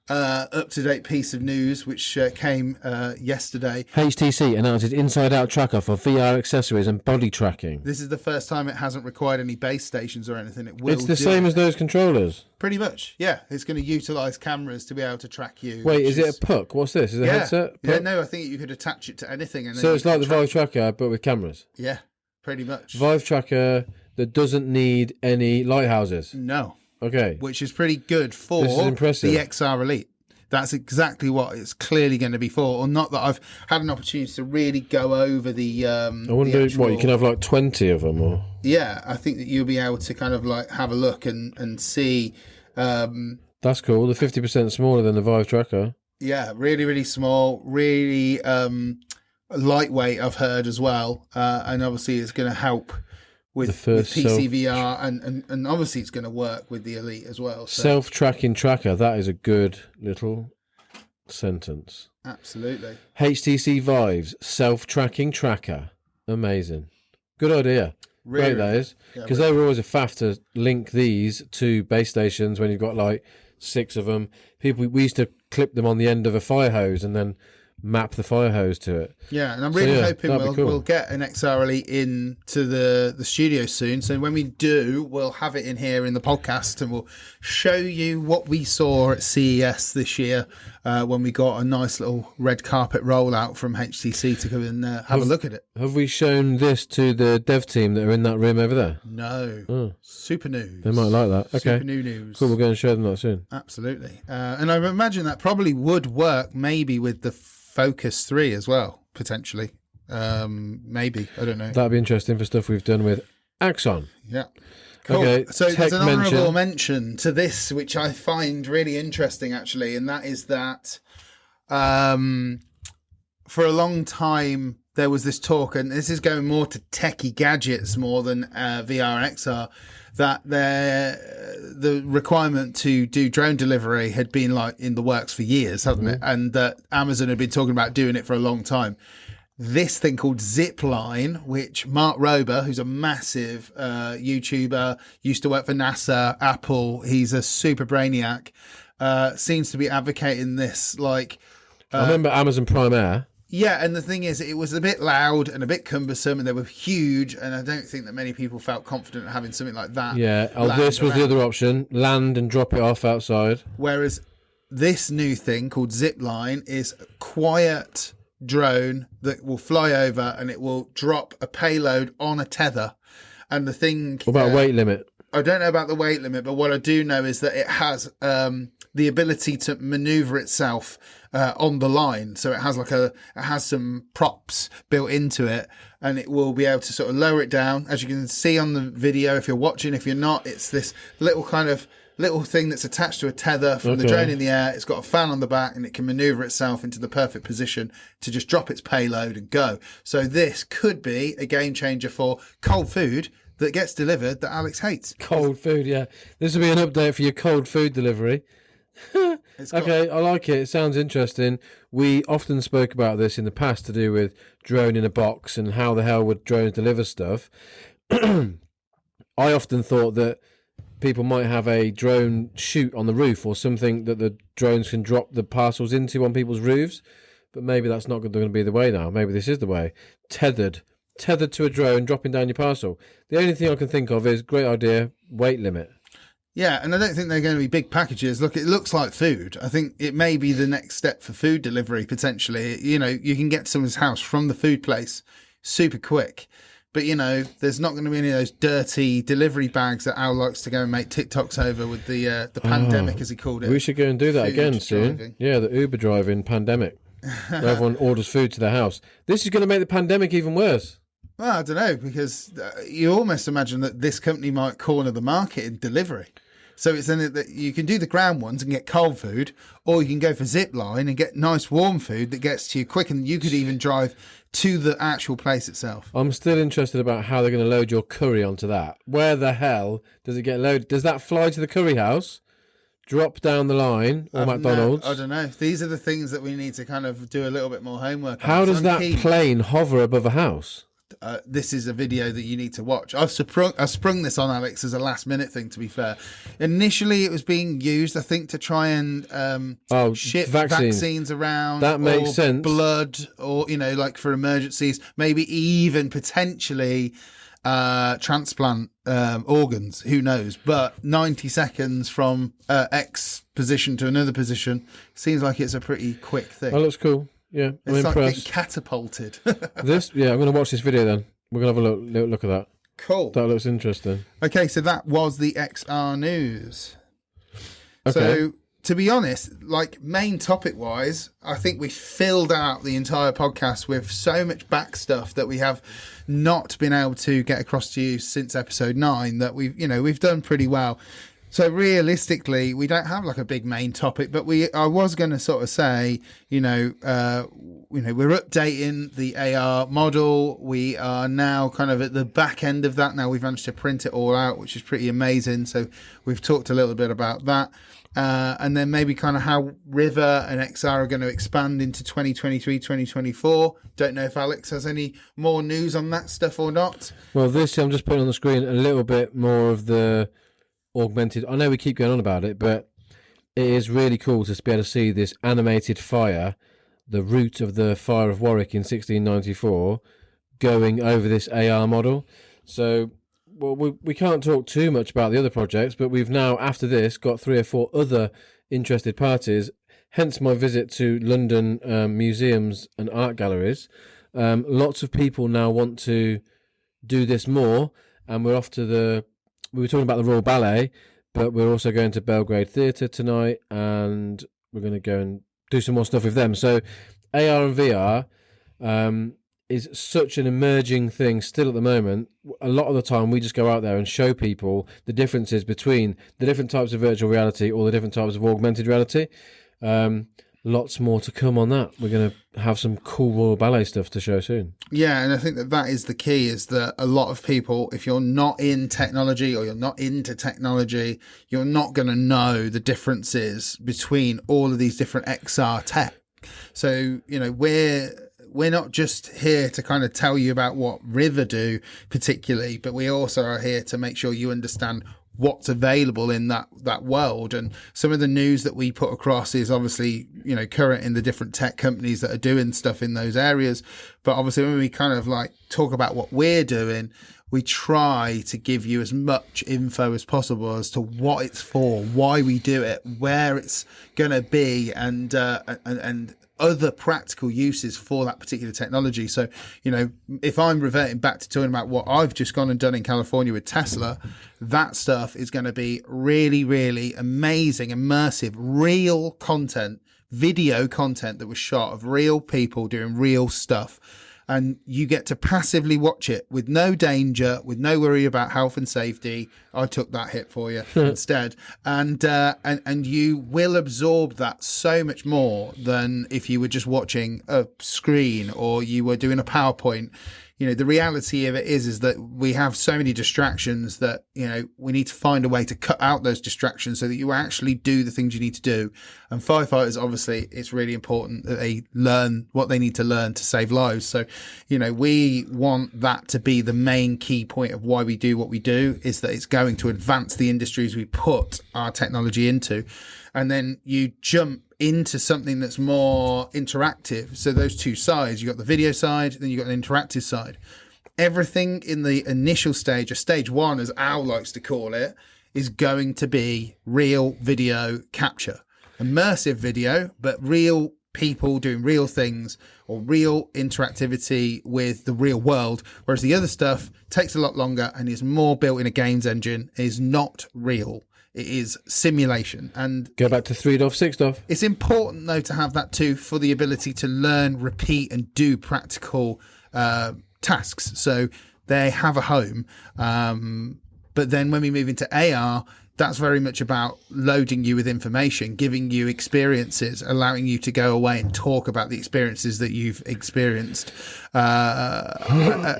B: up-to-date piece of news, which came yesterday.
C: HTC announces inside-out tracker for VR accessories and body tracking.
B: This is the first time it hasn't required any base stations or anything. It will.
C: It's the same as those controllers.
B: Pretty much, yeah. It's going to utilise cameras to be able to track you.
C: Wait, is it a puck? What's this? Is it a headset?
B: Yeah,
C: Puck?
B: no, I think you could attach it to anything. And then
C: So it's like the Vive Tracker, but with cameras.
B: Yeah, pretty much.
C: Vive Tracker that doesn't need any lighthouses.
B: No.
C: Okay.
B: Which is pretty good for
C: This is impressive.
B: the XR Elite. That's exactly what it's clearly going to be for. Or not that I've had an opportunity to really go over the.
C: I wonder what you can have like 20 of them, or.
B: Yeah, I think that you'll be able to kind of like have a look and see.
C: That's cool. The 50% smaller than the Vive Tracker.
B: Yeah, really, really small, really lightweight. I've heard as well, and obviously it's going to help with,
C: The first
B: PCVR, and obviously it's going to work with the Elite as well. So.
C: Self-tracking tracker. That is a good little sentence.
B: Absolutely.
C: HTC Vives self-tracking tracker. Amazing. Good idea.
B: Really,
C: Great that is.
B: yeah,
C: Because
B: really.
C: they were always a faff to link these to base stations when you've got like 6 of them. We used to clip them on the end of a fire hose and then map the fire hose to it.
B: Yeah, and I'm really hoping
C: that'd be cool.
B: we'll get an XR Elite into the studio soon. So when we do, we'll have it in here in the podcast, and we'll show you what we saw at CES this year when we got a nice little red carpet rollout from HTC to come and have a look at it.
C: Have we shown this to the dev team that are in that room over there?
B: No, super news.
C: They might like that. Okay.
B: Super new news.
C: Cool, we'll go and show them that soon.
B: Absolutely, and I imagine that probably would work maybe with the Focus 3 as well, potentially. Maybe, I don't know.
C: That'd be interesting for stuff we've done with Axon.
B: Yeah. Cool.
C: Okay,
B: So
C: tech
B: there's an honourable mention to this, which I find really interesting, actually, and that is that for a long time there was this talk, and this is going more to techie gadgets more than VR and XR, that the requirement to do drone delivery had been like in the works for years, hasn't it? And that Amazon had been talking about doing it for a long time. This thing called Zipline, which Mark Rober, who's a massive YouTuber, used to work for NASA, Apple, he's a super brainiac, seems to be advocating this. Like,
C: I remember Amazon Prime Air.
B: yeah, and the thing is, it was a bit loud and a bit cumbersome, and they were huge, and I don't think that many people felt confident having something like that.
C: Yeah, this was the other option. Land and drop it off outside.
B: Whereas this new thing called Zipline is a quiet drone that will fly over and it will drop a payload on a tether. And the thing...
C: What about weight limit?
B: I don't know about the weight limit, but what I do know is that it has the ability to maneuver itself on the line. So it has some props built into it, and it will be able to sort of lower it down. As you can see on the video, if you're watching, if you're not, it's this little thing that's attached to a tether from the drone in the air. It's got a fan on the back, and it can maneuver itself into the perfect position to just drop its payload and go. So this could be a game changer for cold food that gets delivered that Alex hates.
C: Cold food, yeah. This will be an update for your cold food delivery. Okay, I like it. It sounds interesting. We often spoke about this in the past to do with drone in a box and how the hell would drones deliver stuff. I often thought that people might have a drone chute on the roof or something that the drones can drop the parcels into on people's roofs, but maybe that's not going to be the way now. Maybe this is the way. Tethered to a drone, dropping down your parcel. The only thing I can think of is, great idea, weight limit.
B: Yeah, and I don't think they're going to be big packages. Look, it looks like food. I think it may be the next step for food delivery, potentially. You know, you can get to someone's house from the food place super quick. But, you know, there's not going to be any of those dirty delivery bags that Al likes to go and make TikToks over with the pandemic, as he called it.
C: We should go and do that
B: Food
C: again soon.
B: driving.
C: Yeah, the Uber driving pandemic. Where everyone orders food to their house. This is going to make the pandemic even worse.
B: Well, I don't know, because you almost imagine that this company might corner the market in delivery. So it's then that you can do the ground ones and get cold food, or you can go for Zipline and get nice warm food that gets to you quick, and you could even drive to the actual place itself.
C: I'm still interested about how they're going to load your curry onto that. Where the hell does it get loaded? Does that fly to the curry house, drop down the line, or McDonald's?
B: I don't know. These are the things that we need to kind of do a little bit more homework on.
C: How does
B: I'm
C: that
B: keen.
C: plane hover above a house?
B: This is a video that you need to watch. I sprung this on Alex as a last minute thing, to be fair. Initially, it was being used, I think, to try and ship vaccines around.
C: That makes
B: or
C: sense.
B: Blood, or, you know, like for emergencies, maybe even potentially transplant organs. Who knows? But 90 seconds from X position to another position seems like it's a pretty quick thing.
C: That looks cool. Yeah, I'm
B: it's like being
C: impressed.
B: catapulted.
C: I'm going to watch this video then. We're going to have a look at that.
B: Cool.
C: That looks interesting.
B: Okay, so that was the XR news.
C: Okay.
B: So, to be honest, like main topic wise, I think we filled out the entire podcast with so much back stuff that we have not been able to get across to you since episode 9 that we've done pretty well. So realistically, we don't have like a big main topic, but I was going to sort of say, we're updating the AR model. We are now kind of at the back end of that. Now we've managed to print it all out, which is pretty amazing. So we've talked a little bit about that. And then maybe kind of how River and XR are going to expand into 2023, 2024. Don't know if Alex has any more news on that stuff or not.
C: Well, I'm just putting on the screen a little bit more of the augmented. I know we keep going on about it, but it is really cool to be able to see this animated fire, the route of the Fire of Warwick in 1694, going over this AR model. So, well, we can't talk too much about the other projects, but we've now, after this, got 3 or 4 other interested parties, hence my visit to London museums and art galleries. Lots of people now want to do this more, and we're off to we were talking about the Royal Ballet, but we're also going to Belgrade Theatre tonight, and we're going to go and do some more stuff with them. So AR and VR is such an emerging thing still at the moment. A lot of the time we just go out there and show people the differences between the different types of virtual reality or the different types of augmented reality. Lots more to come on that. We're going to have some cool Royal Ballet stuff to show soon.
B: Yeah, and I think that is the key, is that a lot of people, if you're not in technology or you're not into technology, you're not going to know the differences between all of these different XR tech. So, we're not just here to kind of tell you about what River do particularly, but we also are here to make sure you understand what's available in that world. And some of the news that we put across is obviously, current in the different tech companies that are doing stuff in those areas. But obviously when we kind of like talk about what we're doing, we try to give you as much info as possible as to what it's for, why we do it, where it's going to be, and other practical uses for that particular technology. So, if I'm reverting back to talking about what I've just gone and done in California with Tesla, that stuff is going to be really, really amazing, immersive, real content, video content that was shot of real people doing real stuff. And you get to passively watch it with no danger, with no worry about health and safety. I took that hit for you instead. And you will absorb that so much more than if you were just watching a screen or you were doing a PowerPoint. The reality of it is that we have so many distractions that, we need to find a way to cut out those distractions so that you actually do the things you need to do. And firefighters, obviously, it's really important that they learn what they need to learn to save lives. So, we want that to be the main key point of why we do what we do, is that it's going to advance the industries we put our technology into. And then you jump into something that's more interactive. So those two sides, you've got the video side, then you've got an interactive side. Everything in the initial stage, or stage 1, as Al likes to call it, is going to be real video capture. Immersive video, but real people doing real things or real interactivity with the real world. Whereas the other stuff takes a lot longer and is more built in a games engine, is not real. It is simulation. And
C: go back to 3DOF, 6DOF.
B: It's important, though, to have that too, for the ability to learn, repeat, and do practical tasks. So they have a home. But then when we move into AR, that's very much about loading you with information, giving you experiences, allowing you to go away and talk about the experiences that you've experienced,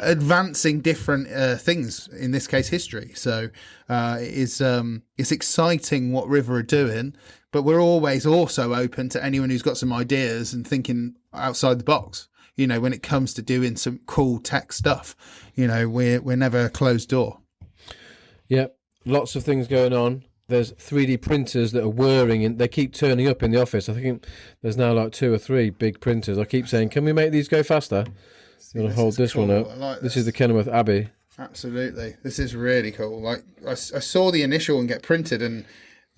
B: advancing different things, in this case, history. So it's exciting what River are doing, but we're always also open to anyone who's got some ideas and thinking outside the box. When it comes to doing some cool tech stuff, we're never a closed door.
C: Yep. Lots of things going on. There's 3D printers that are whirring and they keep turning up in the office. I think there's now like 2 or 3 big printers. I keep saying, can we make these go faster? I'm going to hold this
B: cool.
C: one up.
B: I like
C: this is the Kenilworth Abbey.
B: Absolutely. This is really cool. Like I saw the initial one get printed, and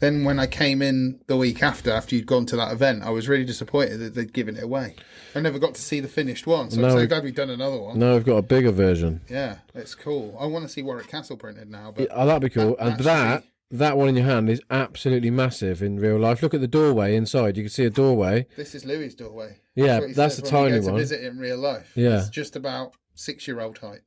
B: then when I came in the week after you'd gone to that event, I was really disappointed that they'd given it away. I never got to see the finished one, so I'm so glad we've done another one.
C: No, we've got a bigger version.
B: Yeah, it's cool. I want to see Warwick Castle printed now. But
C: yeah, that'd be cool. And that one in your hand is absolutely massive in real life. Look at the doorway inside. You can see a doorway.
B: This is Louis' doorway.
C: Yeah, that's the tiny one.
B: To visit in real life.
C: Yeah,
B: it's just about 6-year-old height.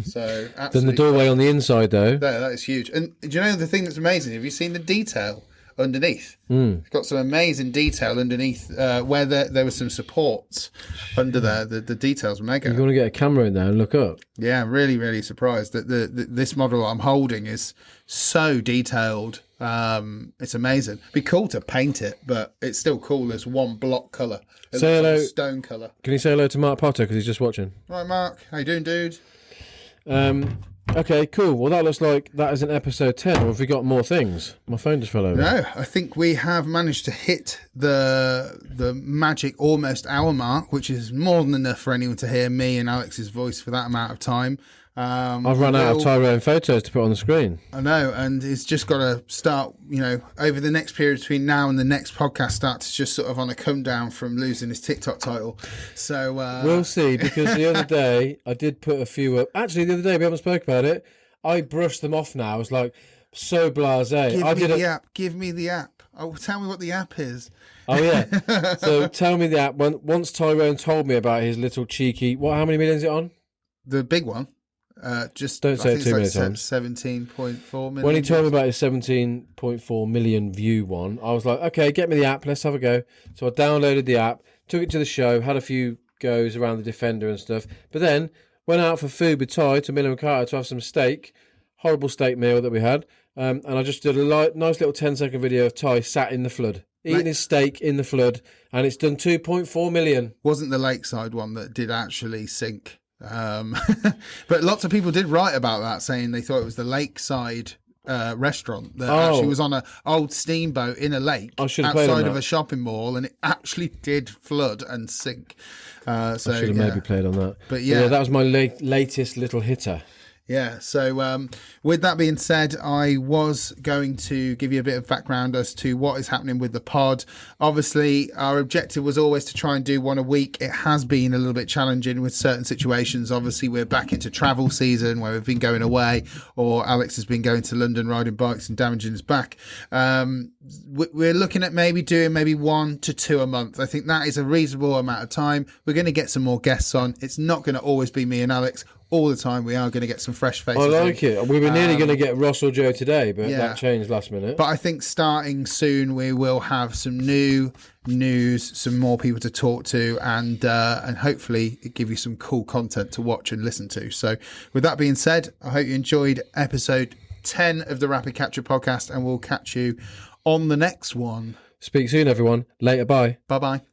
B: So
C: Then the
B: absolutely.
C: doorway on the inside, though.
B: That is huge. And do you know the thing that's amazing? Have you seen the detail underneath? It's got some amazing detail underneath where there was some supports under there. The details were mega.
C: You want to get a camera in there and look up.
B: Yeah, I'm really, really surprised that this model I'm holding is so detailed. It's amazing. It'd be cool to paint it, but it's still cool as one block colour. It
C: Say
B: looks like
C: hello.
B: a stone colour.
C: Can you say hello to Mark Potter because he's just watching?
B: Right, Mark. How you doing, dude?
C: Okay, cool. Well, that looks like that is an episode 10. Or have we got more things? My phone just fell over.
B: No, I think we have managed to hit the magic almost hour mark, which is more than enough for anyone to hear me and Alex's voice for that amount of time.
C: I've run out of Tyrone photos to put on the screen.
B: I know, and it's just got to start, over the next period between now and the next podcast starts just sort of on a come down from losing his TikTok title. So
C: We'll see, because the other day I did put a few up. Actually, the other day we haven't spoke about it. I brushed them off now. I was like, so blasé.
B: Give me the app. Oh, tell me what the app is.
C: Oh yeah. So tell me the app. Once Tyrone told me about his little cheeky. How many million is it on?
B: The big one. Just
C: Don't say
B: I
C: it
B: think
C: too many
B: it's like
C: times.
B: 17.4 million.
C: When he told me about his 17.4 million view one, I was like, okay, get me the app. Let's have a go. So I downloaded the app, took it to the show, had a few goes around the Defender and stuff. But then went out for food with Ty to Miller and Carter to have some steak. Horrible steak meal that we had. And I just did a nice little 10-second video of Ty sat in the flood, eating his steak in the flood. And it's done 2.4 million.
B: Wasn't the Lakeside one that did actually sink. But lots of people did write about that, saying they thought it was the Lakeside restaurant that actually was on an old steamboat in a lake
C: I should have played on
B: outside
C: that.
B: of a shopping mall, and it actually did flood and sink. So
C: I should have maybe played on that.
B: But yeah.
C: that was my latest little hitter.
B: Yeah, so with that being said, I was going to give you a bit of background as to what is happening with the pod. Obviously, our objective was always to try and do one a week. It has been a little bit challenging with certain situations. Obviously, we're back into travel season where we've been going away, or Alex has been going to London riding bikes and damaging his back. We're looking at maybe doing 1 to 2 a month. I think that is a reasonable amount of time. We're going to get some more guests on. It's not going to always be me and Alex all the time. We are going to get some fresh faces.
C: I like it. We were nearly going to get Ross or Joe today, but
B: yeah.
C: that changed last minute.
B: But I think starting soon, we will have some new news, some more people to talk to, and hopefully give you some cool content to watch and listen to. So with that being said, I hope you enjoyed episode 10 of the Rapid Capture podcast, and we'll catch you on the next one.
C: Speak soon, everyone. Later, bye.
B: Bye-bye.